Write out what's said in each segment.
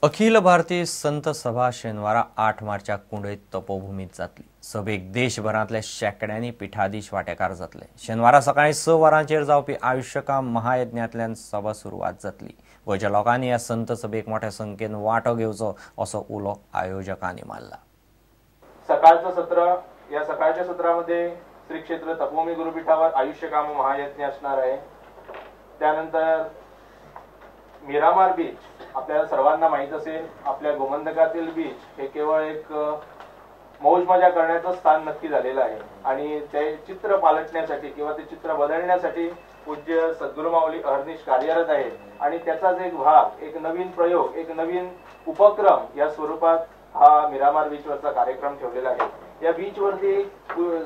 अखिल भारतीय संत सभा शेनवारा 8 मार्चाक कुंडयत तपोभूमीत जातली. सभेक देशभरांतले शेकड्यांनी पिठाधीश वांटेकार जातले. शेनवारा सकाळी 6 वरांचेर जावपी आयुष्यकाम महायज्ञांतल्यान सभा सुरवात जातली. गोंयच्या लोकांनी ह्या संत सभेक मोठ्या संख्येन वांटो घेवचो असो उलो आयोजकांनी मारला. सकाळच्या सत्रामध्ये श्री क्षेत्र तपोभूमी गुरुपीठावर आयुष्यकाम महायज्ञ असणार आहे. त्यानंतर मिरामार बीच, आपल्याला सर्वांना माहित असेल, आपल्या गोमंतकातील बीच हे केवळ एक मौज मजा करण्याचं स्थान नक्की झालेलं आहे आणि ते चित्र पालटण्यासाठी किंवा ते चित्र बदलण्यासाठी पूज्य सद्गुरू माऊली अहर्निश कार्यरत आहे आणि त्याचाच एक भाग, एक नवीन प्रयोग, एक नवीन उपक्रम या स्वरूपात हा मिरामार बीचवरचा कार्यक्रम ठेवलेला आहे. या बीचवरती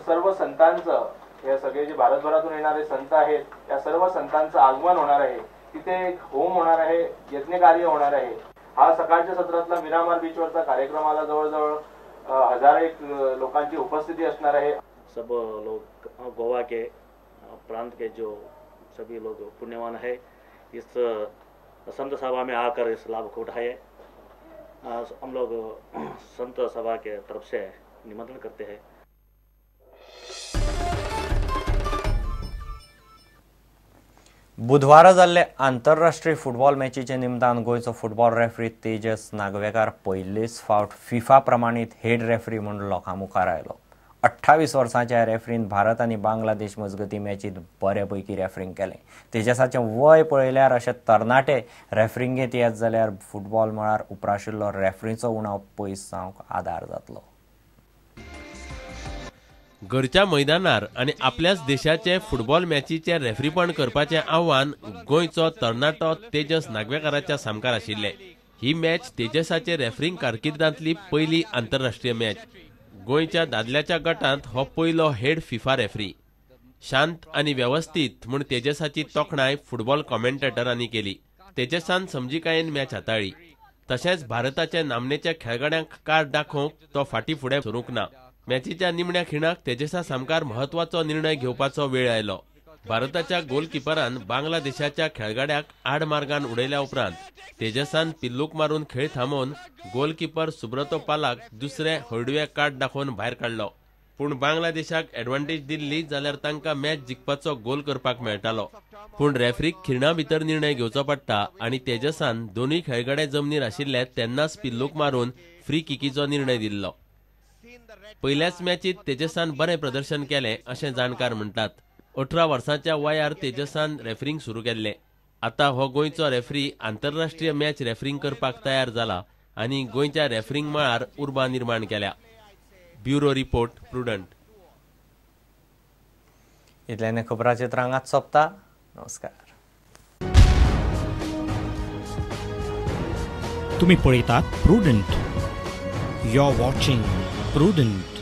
सर्व संतांचं, या सगळे जे भारतभरातून येणारे संत आहेत, या सर्व संतांचं आगमन होणार आहे. तिथे एक होम होणार आहे, यज्ञ कार्य होणार आहे. हा सकाळच्या सत्रातला मिरामार बीचवरचा कार्यक्रमाला जवळजवळ 1000 लोकांची उपस्थिति असणार है. सब लोग गोवा के प्रांत के जो सभी लोग पुण्यवान है, इस संत सभा में आकर इस लाभ को उठाए. हम लोग संत सभा के तरफ से निमंत्रण करते हैं. बुधवारा जाल्ले आंतरराष्ट्रीय फुटबॉल मॅचीचे निमतान गोंयचो फुटबॉल रेफ्री तेजस नागवेकार पयलेच फावट फिफा प्रमाणीत हेड रेफ्री म्हणून लोकां मुखार आयलो. 28 वर्सांच्या रेफ्रीन भारत आनी बांगलादेश मजगती मॅचीत बऱ्यापैकी रेफ्रींग केलें. तेजसाचें वय पळयल्यार अशे तरणाटे रेफ्रींगेत येत जाल्यार फुटबॉल मळार उपराशिल्लो रेफ्रीचो उणाव पयस जावंक आदार जातलो. घरच्या मैदानार आणि आपल्याच देशाचे फुटबॉल मॅचीचे रेफ्रीपण करपाचे आव्हान गोंयचो तरणाटो तेजस नागवेकाराच्या सामकार आशिल्ले. ही मॅच तेजसाचे रेफ्रींग कारकिर्दांतली पयली आंतरराष्ट्रीय मॅच. गोंयच्या दादल्याच्या गटांत हो पयलो हेड फिफा रेफ्री. शांत आणि व्यवस्थित म्हूण तेजसाची तोखणाय फुटबॉल कॉमेंटेटरांनी केली. तेजसान समजिकायेन मॅच हाताळ्ळी. तशेंच भारताच्या नामनेच्या खेळगड्यांक कार्ड दाखोवंक तो फाटीं फुडें सरूंक ना. मॅचीच्या निमण्या खिणाक तेजसा सामकार महत्वाचो निर्णय घेवपाचो वेळ आयलो. भारताच्या गोलकीपरान बांगलादेशाच्या खेळगड्याक आडमार्गान उडयल्या उपरांत तेजसान पिल्लूक मारून खेळ थांबोवन गोलकीपर सुब्रतो पालाक दुसरे हळडुवे कार्ड दाखोवन भायर काडलो. पूण बांगलादेशाक एडवांटेज दिल्ली जाल्यार तांकां मॅच जिखपाचो गोल करपाक मेळटालो. पूण रेफ्रीक खिणा भितर निर्णय घेवचो पडटा आनी तेजसान दोनूय खेळगडे जमनीर आशिल्ले तेन्नाच पिल्लूक मारून फ्री किकीचो निर्णय दिल्लो. पयल्याच मॅचीत तेजसान बरें प्रदर्शन केलें अशें जाणकार म्हणटात. 18 वर्सांच्या वयार तेजसान रेफ्रींग सुरू केल्लें. आतां हो गोंयचो रेफ्री आंतरराष्ट्रीय मॅच रेफ्रींग करपाक तयार जाला आनी गोंयच्या रेफ्रींग मळार उर्बा निर्माण केल्या. Bureau report, Prudent. इतल्यान खबरांचेर हांगाच सोंपता. नमस्कार. तुम्ही पळयतात Prudent. You are watching prudent.